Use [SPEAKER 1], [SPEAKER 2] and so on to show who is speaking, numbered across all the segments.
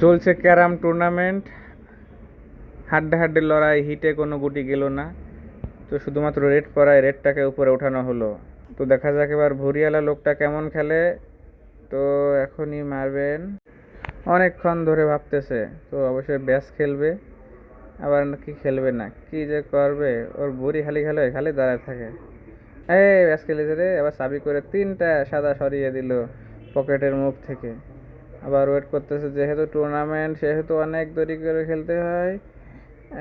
[SPEAKER 1] চলছে carrom tournament, হাড্ডাহাড্ডি লড়াই, হিটে কোনো গুটি গেল না। তো শুধুমাত্র রেড পড়ায় রেডটাকে উপরে ওঠানো হলো। তো দেখা যাক এবার ভুরিয়ালা লোকটা কেমন খেলে। তো এখনই মারবেন, অনেকক্ষণ ধরে ভাবতেছে। তো অবশ্যই ব্যাস খেলবে, আবার নাকি খেলবে না, কি যে করবে। ওর ভুঁড়ি খালি খেলে, খালি দাঁড়ায় থাকে। এই ব্যাস খেলেছে রে, আবার সাবি করে 3টা সাদা সরিয়ে দিল পকেটের মুখ থেকে। আবার ওয়েট করতেছে, যেহেতু টুর্নামেন্ট সেহেতু অনেক দেরি করে খেলতে হয়।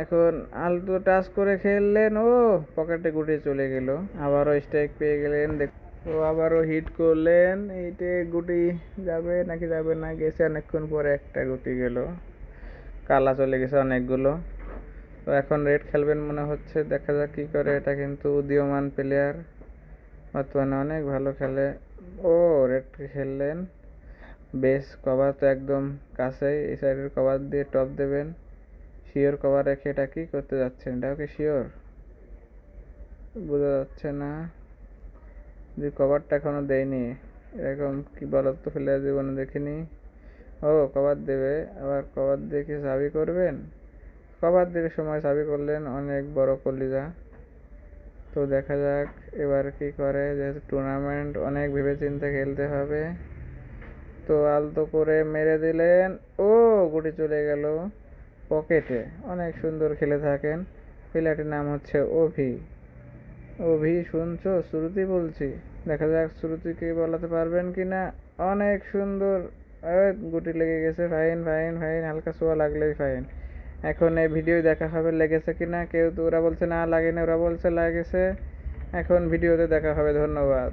[SPEAKER 1] এখন আলতো টাচ করে খেললেন, ও পকেটে গুটি চলে গেল। আবারও স্ট্রাইক পেয়ে গেলেন। তো আবারও হিট করলেন, এইটে গুটি যাবে নাকি যাবে না, গেছে অনেকক্ষণ পরে একটা গুটি গেল, কালা চলে গেছে অনেকগুলো। তো এখন রেড খেলবেন মনে হচ্ছে, দেখা যাক কি করে। এটা কিন্তু উদীয়মান প্লেয়ার, বর্তমানে অনেক ভালো খেলে। ও রেড খেললেন, বেশ কভার তো একদম কাছেই, এই সাইডের কভার দিয়ে টপ দেবেন। শিওর কভার রেখে এটা কি করতে যাচ্ছেন, এটাও কি শিওর বোঝা যাচ্ছে না। যে কভারটা এখনো দেয়নি, এরকম কি বলতো প্লেয়ার জীবনে দেখিনি। ও কভার দেবে, আবার কভার দিয়ে কি সাবি করবেন? কভার দিকে সময় সাবি করলেন, অনেক বড় কলিজা। তো দেখা যাক এবার কি করে, যেহেতু টুর্নামেন্ট অনেক ভেবেচিন্তে খেলতে হবে। তো আলতো করে মেরে দিলেন, ও গুটি চলে গেল পকেটে। অনেক সুন্দর খেলে থাকেন, প্লেয়ারটির নাম হচ্ছে অভি। অভি শুনছো? শ্রুতি বলছি। দেখা যাক শ্রুতিকে বলাতে পারবেন কিনা। অনেক সুন্দর, গুটি লেগে গেছে, ফাইন ফাইন ফাইন, হালকা ছোঁয়া লাগলেই ফাইন। এখন এই ভিডিও দেখা হবে লেগেছে কিনা। কেউ তো ওরা বলছে না লাগেনি, ওরা বলছে লাগেছে। এখন ভিডিওতে দেখা হবে। ধন্যবাদ।